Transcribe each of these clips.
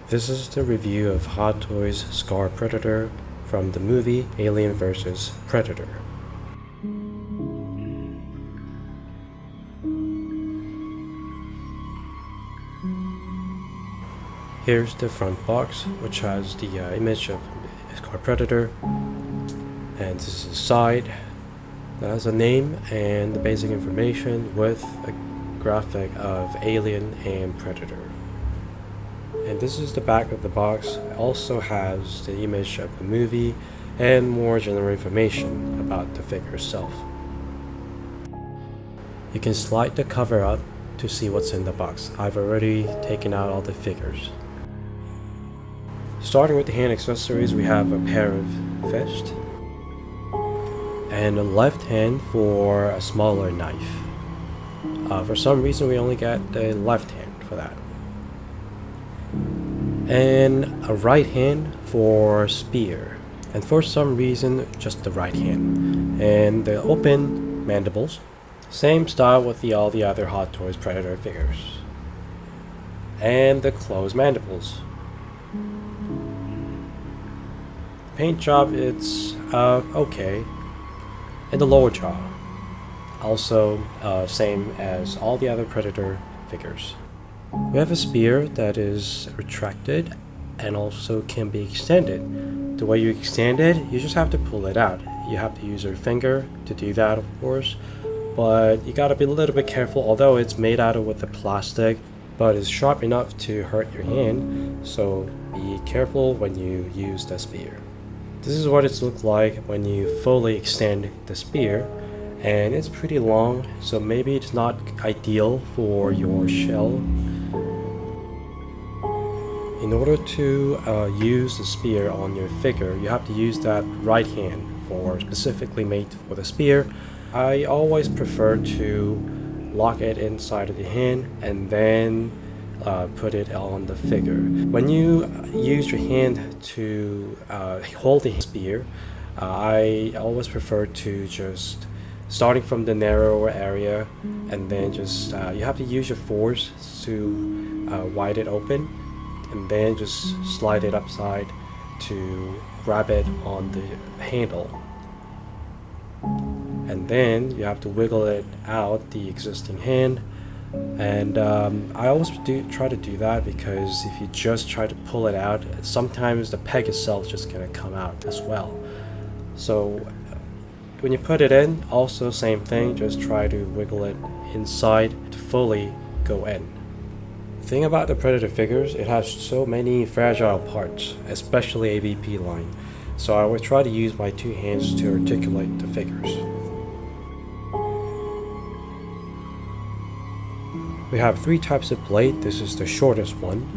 This is the review of Hot Toys Scar Predator from the movie Alien vs. Predator. Here's the front box, which has the image of Scar Predator, and this is the side that has a name and the basic information with a graphic of Alien and Predator. And this is the back of the box. It also has the image of the movie and more general information about the figure itself. You can slide the cover up to see what's in the box. I've already taken out all the figures. Starting with the hand accessories, we have a pair of fists and a left hand for a smaller knife. For some reason we only got the left hand for that. And a right hand for spear, and for some reason just the right hand. And the open mandibles, same style with all the other Hot Toys Predator figures. And the closed mandibles. Paint job, it's okay. And the lower jaw, also same as all the other Predator figures. We have a spear that is retracted and also can be extended. The way you extend it, you just have to pull it out. You have to use your finger to do that, of course, but you gotta be a little bit careful. Although it's made out of with the plastic, but it's sharp enough to hurt your hand, so be careful when you use the spear. This is what it looks like when you fully extend the spear, and it's pretty long, so maybe it's not ideal for your shell. In order to use the spear on your figure, you have to use that right hand specifically made for the spear. I always prefer to lock it inside of the hand and then put it on the figure. When you use your hand to hold the spear, I always prefer to just starting from the narrower area, and then just you have to use your force to wide it open, and then just slide it upside to grab it on the handle. And then you have to wiggle it out the existing hand. And I always try to do that, because if you just try to pull it out, sometimes the peg itself is just gonna come out as well. So when you put it in, also same thing, just try to wiggle it inside to fully go in. The thing about the Predator figures, it has so many fragile parts, especially AVP line. So I would try to use my two hands to articulate the figures. We have three types of blade. This is the shortest one.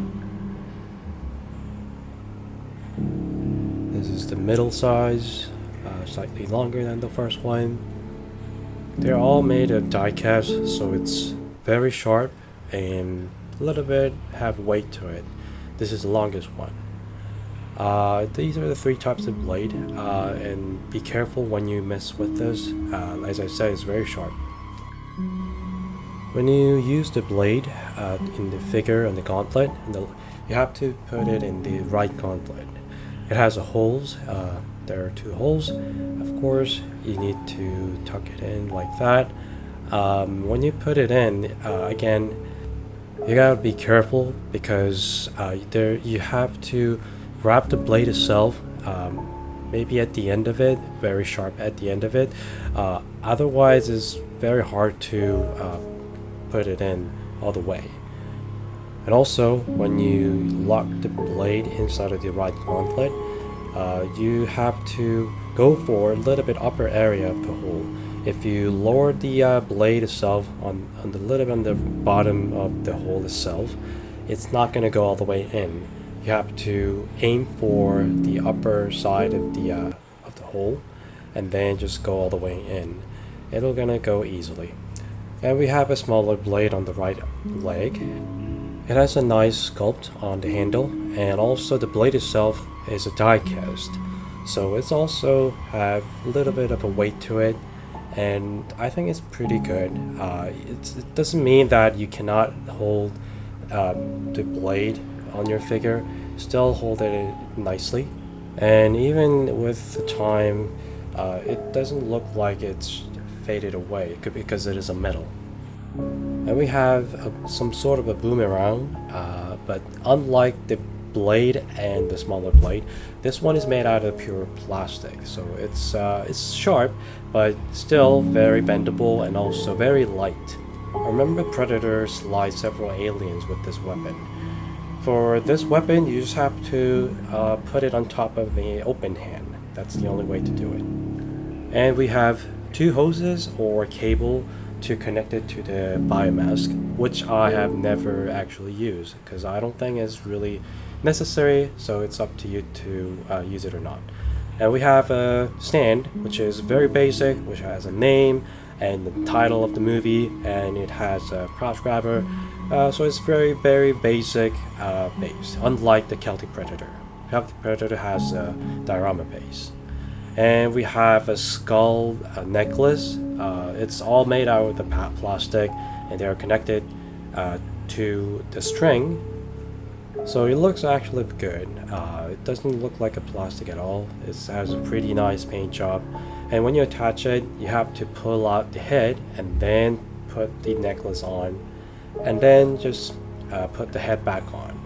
This is the middle size, slightly longer than the first one. They're all made of die cast, so it's very sharp and a little bit have weight to it. This is the longest one. These are the three types of blade, and be careful when you mess with this. As I said, it's very sharp. When you use the blade in the figure and the gauntlet, you have to put it in the right gauntlet. It has holes. There are two holes. Of course, you need to tuck it in like that. When you put it in, again, you gotta be careful, because you have to grab the blade itself, maybe at the end of it, very sharp at the end of it. Otherwise, it's very hard to put it in all the way. And also, when you lock the blade inside of the right gauntlet, you have to go for a little bit upper area of the hole. If you lower the blade itself on the little bit on the bottom of the hole itself, it's not going to go all the way in. You have to aim for the upper side of the hole, and then just go all the way in. It'll gonna go easily. And we have a smaller blade on the right leg. It has a nice sculpt on the handle, and also the blade itself is a die cast, so it's also have a little bit of a weight to it, and I think it's pretty good. It doesn't mean that you cannot hold the blade on your figure, still hold it nicely. And even with the time, it doesn't look like it's faded away because it is a metal. And we have some sort of a boomerang, but unlike the blade and the smaller blade, this one is made out of pure plastic. So it's sharp, but still very bendable and also very light. I remember Predator slayed several aliens with this weapon. For this weapon, you just have to put it on top of the open hand. That's the only way to do it. And we have two hoses or cable to connect it to the Biomask, which I have never actually used because I don't think it's really necessary, so it's up to you to use it or not. And we have a stand, which is very basic, which has a name and the title of the movie, and it has a crotch grabber, so it's very basic base, unlike the Celtic Predator. Celtic Predator has a diorama base. And we have a skull necklace. It's all made out of the plastic, and they are connected to the string, so it looks actually good. It doesn't look like a plastic at all. It has a pretty nice paint job, and when you attach it, you have to pull out the head and then put the necklace on, and then just put the head back on.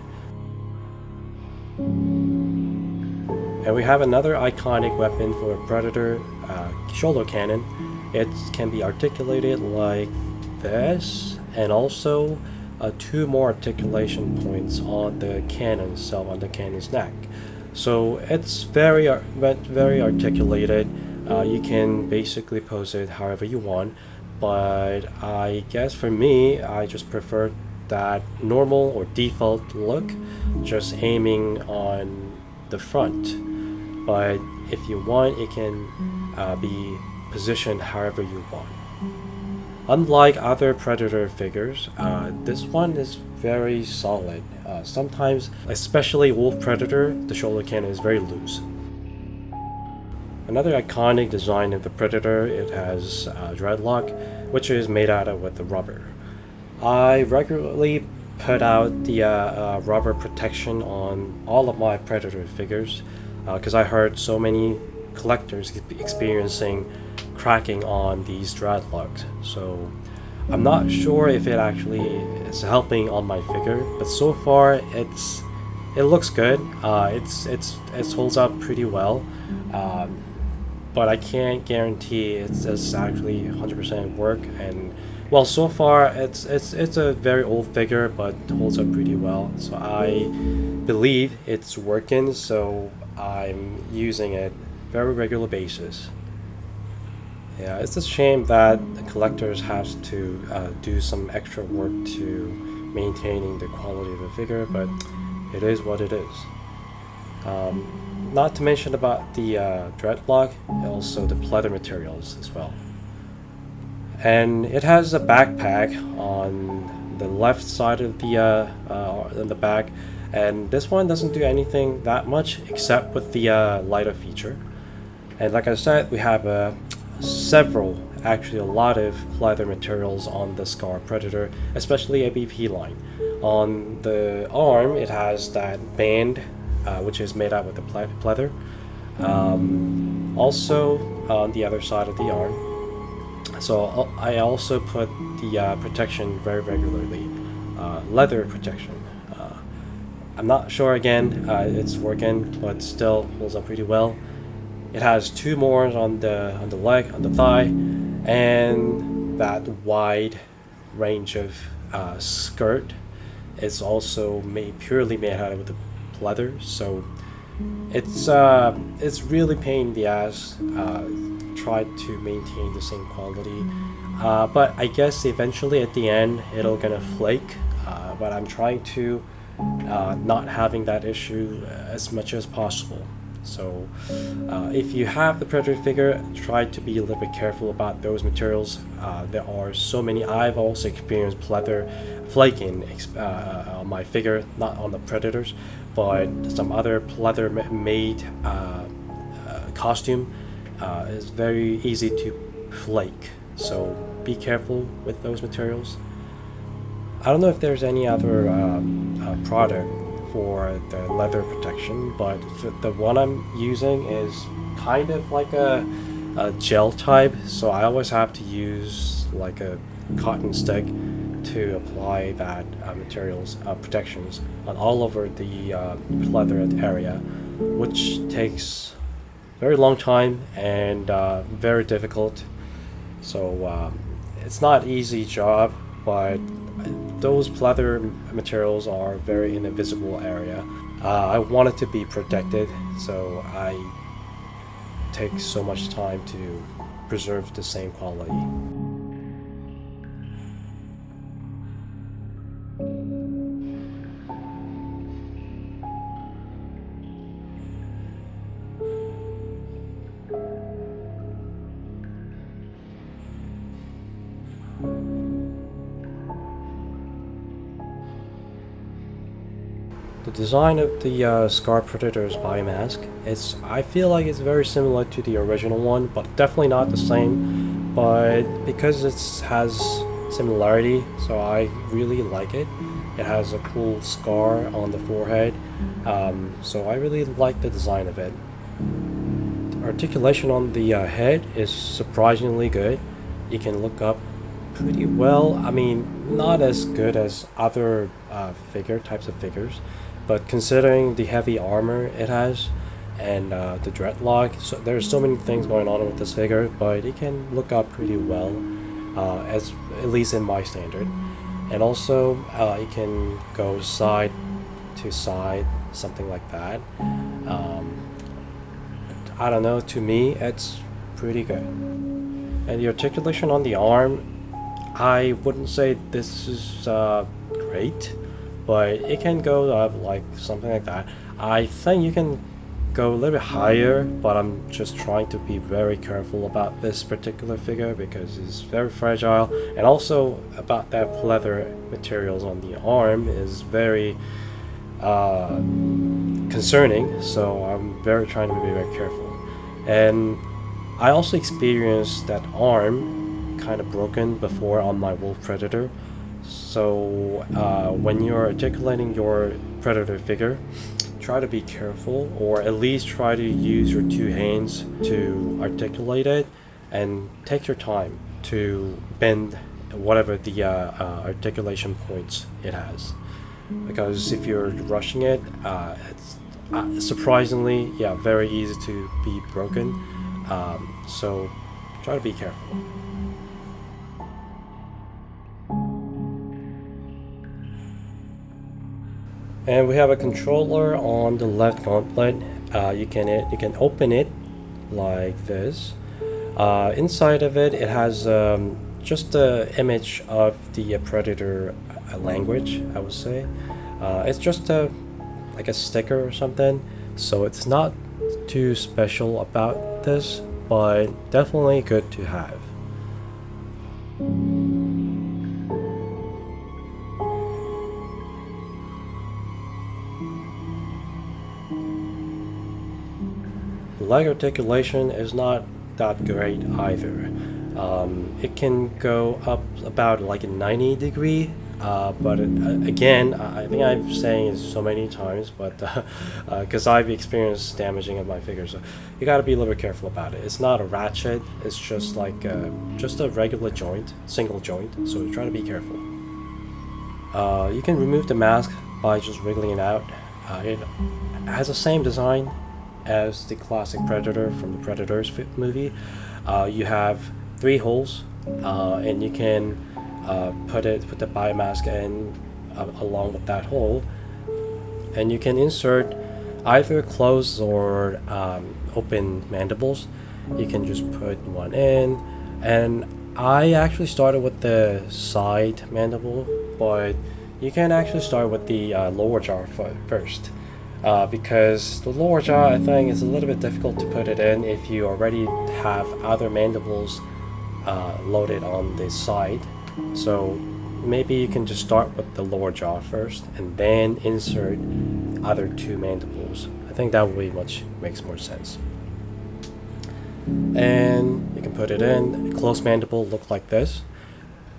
And we have another iconic weapon for a Predator, shoulder cannon. It can be articulated like this, and also 2 more articulation points on the cannon itself, on the cannon's neck. So it's very articulated. You can basically pose it however you want, but I guess for me, I just prefer that normal or default look, just aiming on the front. But if you want, it can be positioned however you want. Unlike other Predator figures, this one is very solid. Sometimes, especially Wolf Predator, the shoulder cannon is very loose. Another iconic design of the Predator, it has Dreadlock, which is made out of with the rubber. I regularly put out the rubber protection on all of my Predator figures, because I heard so many collectors experiencing cracking on these Dreadlocks. So I'm not sure if it actually is helping on my figure, but so far it looks good. It holds up pretty well, but I can't guarantee it's actually 100% work. And well, so far it's a very old figure, but holds up pretty well. So I believe it's working. So I'm using it very regular basis. Yeah, it's a shame that the collectors have to do some extra work to maintaining the quality of the figure, but it is what it is. Not to mention about the Dreadlock, also the pleather materials as well. And it has a backpack on the left side of the back, and this one doesn't do anything that much except with the lighter feature. And like I said, we have actually a lot of pleather materials on the Scar Predator, especially a BP line. On the arm, it has that band, which is made out with the pleather. Also, on the other side of the arm. So I also put the protection very regularly, leather protection. I'm not sure again, it's working, but still holds up pretty well. It has 2 more on the leg, on the thigh, and that wide range of skirt is also purely made out of the pleather. So it's really pain in the ass. Try to maintain the same quality, but I guess eventually at the end it'll gonna flake. But I'm trying to not having that issue as much as possible. So if you have the Predator figure, try to be a little bit careful about those materials. There are so many. I've also experienced pleather flaking on my figure, not on the Predators, but some other pleather made costume is very easy to flake. So be careful with those materials. I don't know if there's any other product for the leather protection, but the one I'm using is kind of like a gel type, so I always have to use like a cotton stick to apply that materials protections on all over the pleather area, which takes very long time and very difficult. So it's not easy job, but those pleather materials are very in a visible area. I want it to be protected, so I take so much time to preserve the same quality. The design of the Scar Predator's Biomask, I feel like it's very similar to the original one, but definitely not the same. But because it has similarity, so I really like it. It has a cool scar on the forehead, so I really like the design of it. The articulation on the head is surprisingly good. You can look up pretty well. I mean, not as good as other types of figures, but considering the heavy armor it has and the dreadlock, so there's so many things going on with this figure, but it can look up pretty well, as at least in my standard. And also it can go side to side, something like that. I don't know, to me it's pretty good. And the articulation on the arm, I wouldn't say this is great, but it can go up like something like that. I think you can go a little bit higher, but I'm just trying to be very careful about this particular figure because it's very fragile, and also about that pleather materials on the arm is very concerning, so I'm trying to be very careful. And I also experienced that arm kind of broken before on my wolf predator. So when you're articulating your predator figure, try to be careful, or at least try to use your two hands to articulate it, and take your time to bend whatever the articulation points it has. Because if you're rushing it, it's surprisingly, very easy to be broken. So try to be careful. And we have a controller on the left gauntlet. You can open it like this. Inside of it, it has just the image of the predator language, I would say. It's just like a sticker or something, so it's not too special about this, but definitely good to have. The leg articulation is not that great either. It can go up about like a 90-degree, but again, I think I'm saying it so many times, but because I've experienced damaging of my figure, so you got to be a little bit careful about it. It's not a ratchet; it's just like just a regular joint, single joint. So try to be careful. You can remove the mask by just wriggling it out. It has the same design as the classic Predator from the Predators movie. You have 3 holes, and you can put the biomask in along with that hole, and you can insert either closed or open mandibles. You can just put one in, and I actually started with the side mandible, but you can actually start with the lower jaw first. Because the lower jaw, I think, is a little bit difficult to put it in if you already have other mandibles loaded on the side. So maybe you can just start with the lower jaw first and then insert other 2 mandibles. I think that way makes more sense. And you can put it in. Closed mandible look like this,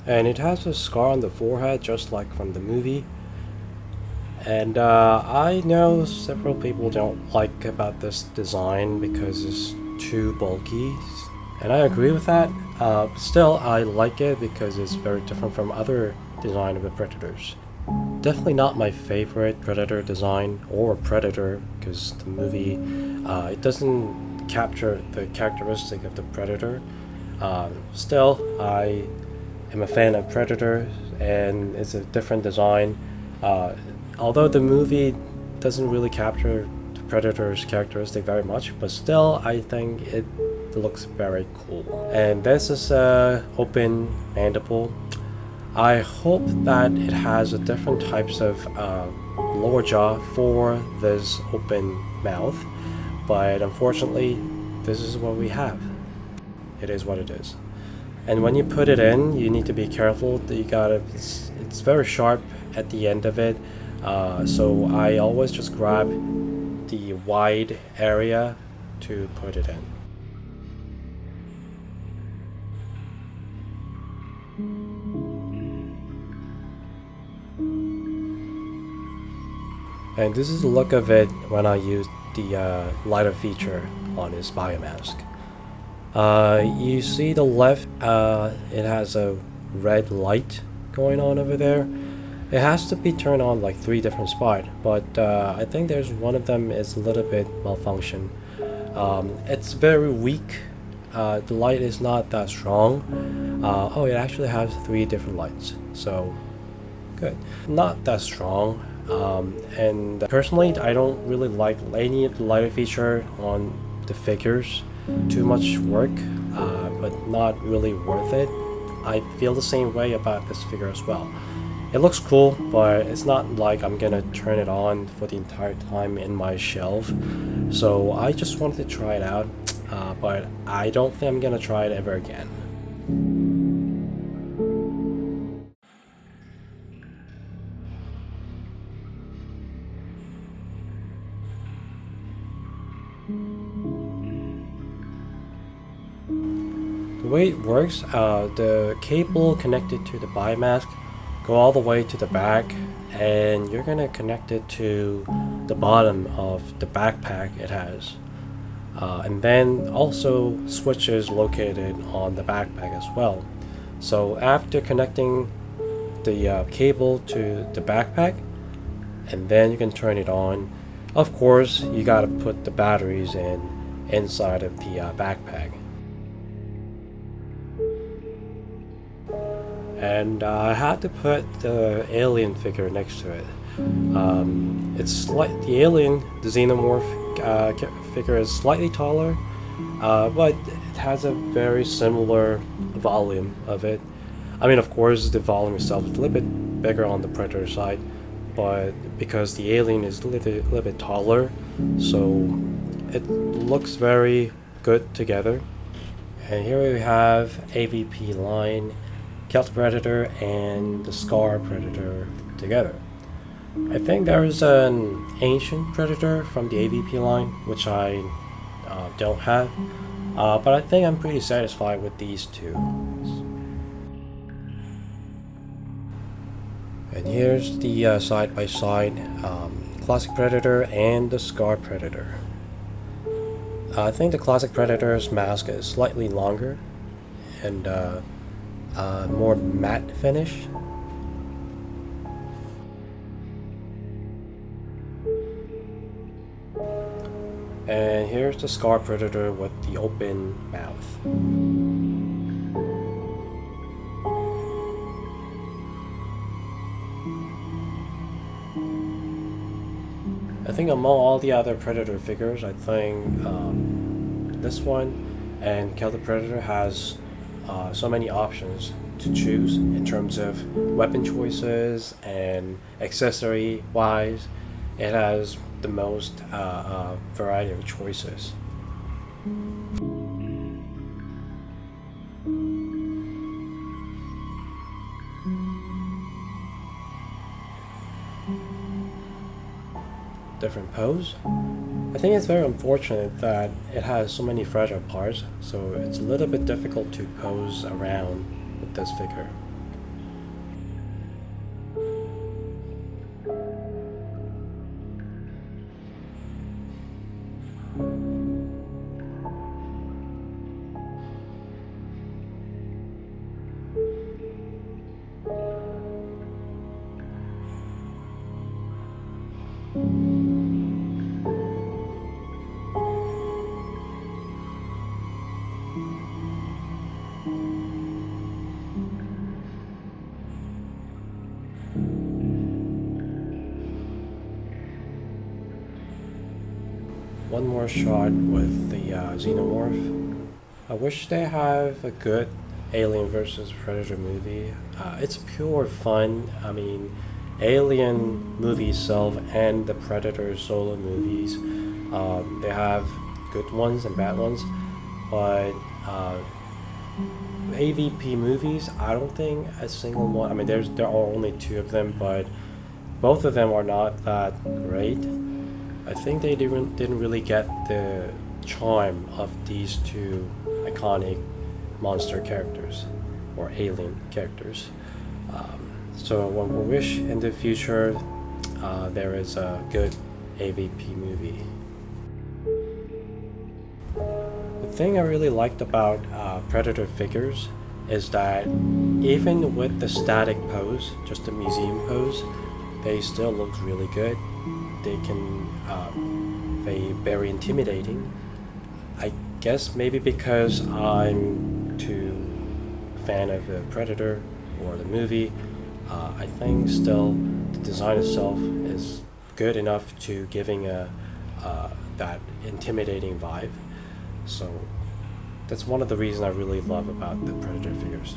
and it has a scar on the forehead just like from the movie. And I know several people don't like about this design because it's too bulky, and I agree with that. Still, I like it because it's very different from other design of the Predators. Definitely not my favorite Predator design or Predator, because the movie it doesn't capture the characteristic of the Predator. Still, I am a fan of Predator, and it's a different design. Although the movie doesn't really capture the Predator's characteristic very much, but still, I think it looks very cool. And this is a open mandible. I hope that it has a different types of lower jaw for this open mouth, but unfortunately, this is what we have. It is what it is. And when you put it in, you need to be careful that it's very sharp at the end of it. So I always just grab the wide area to put it in. And this is the look of it when I use the lighter feature on his Biomask. You see the left, it has a red light going on over there. It has to be turned on like 3 different spots, but I think there's one of them is a little bit malfunction. It's very weak. The light is not that strong. Oh, it actually has 3 different lights, so good. Not that strong. And personally, I don't really like any of the lighter feature on the figures. Too much work, but not really worth it. I feel the same way about this figure as well. It looks cool, but it's not like I'm gonna turn it on for the entire time in my shelf. So I just wanted to try it out, but I don't think I'm gonna try it ever again. The way it works, the cable connected to the Biomask go all the way to the back, and you're gonna connect it to the bottom of the backpack it has. And then also switches located on the backpack as well. So after connecting the cable to the backpack, and then you can turn it on. Of course, you gotta put the batteries inside of the backpack. And I had to put the alien figure next to it. It's like the alien, the xenomorph figure is slightly taller, but it has a very similar volume of it. I mean, of course, the volume itself is a little bit bigger on the Predator side, but because the alien is a little bit taller, so it looks very good together. And here we have AVP line, Celtic Predator, and the Scar Predator together. I think there is an ancient Predator from the AVP line, which I don't have, but I think I'm pretty satisfied with these two. And here's the side-by-side Classic Predator and the Scar Predator. I think the Classic Predator's mask is slightly longer and more matte finish. And here's the Scar Predator with the open mouth. I think among all the other Predator figures, I think this one and Celtic Predator has so many options to choose in terms of weapon choices and accessory wise. It has the most variety of choices. Different pose. I think it's very unfortunate that it has so many fragile parts, so it's a little bit difficult to pose around with this figure. One more shot with the xenomorph. I wish they have a good Alien versus Predator movie. It's pure fun. I mean, Alien movie itself and the Predator solo movies, they have good ones and bad ones, but AVP movies, I don't think a single one. I mean, there are only two of them, but both of them are not that great. I think they didn't really get the charm of these two iconic monster characters or alien characters. So one will wish in the future there is a good AVP movie. The thing I really liked about Predator figures is that even with the static pose, just the museum pose, they still look really good. They can be very intimidating. I guess maybe because I'm too fan of the Predator or the movie, I think still the design itself is good enough to giving a that intimidating vibe. So that's one of the reasons I really love about the Predator figures.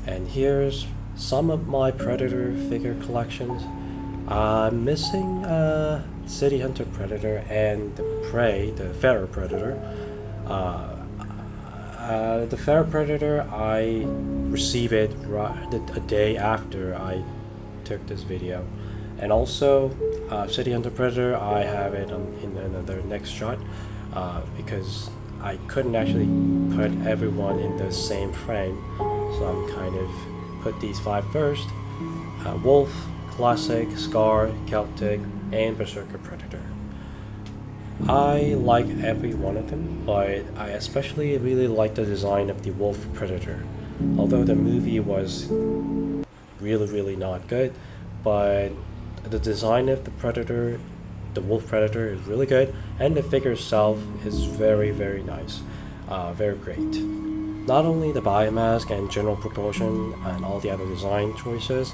And here's some of my Predator figure collections. I'm missing City Hunter Predator and the Prey, the Feral Predator. The Feral Predator, I received it a day after I took this video. And also, City Hunter Predator, I have it in another next shot because I couldn't actually put everyone in the same frame. So I'm kind of put these 5 first. Wolf, Classic, Scar, Celtic, and Berserker Predator. I like every one of them, but I especially really like the design of the Wolf Predator. Although the movie was really not good, but the design of the Predator, the Wolf Predator, is really good, and the figure itself is very nice, very great. Not only the biomask and general proportion and all the other design choices,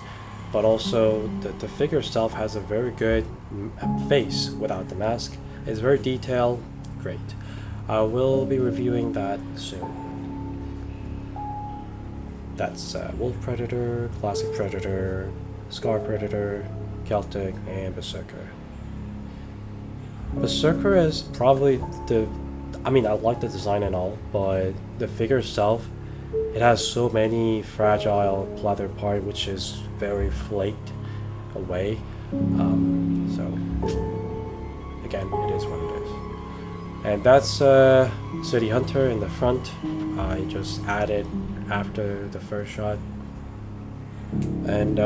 but also the figure itself has a very good face without the mask. It's very detailed, great. I will be reviewing that soon. That's Wolf Predator, Classic Predator, Scar Predator, Celtic, and Berserker. Berserker is probably I mean, I like the design and all, but the figure itself, it has so many fragile pleather parts, which is very flaked away. So again, it is what it is. And that's City Hunter in the front. I just added after the first shot. And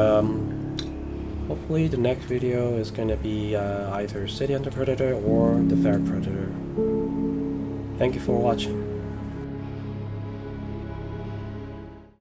hopefully the next video is going to be either City Hunter Predator or the Feral Predator. Thank you for watching.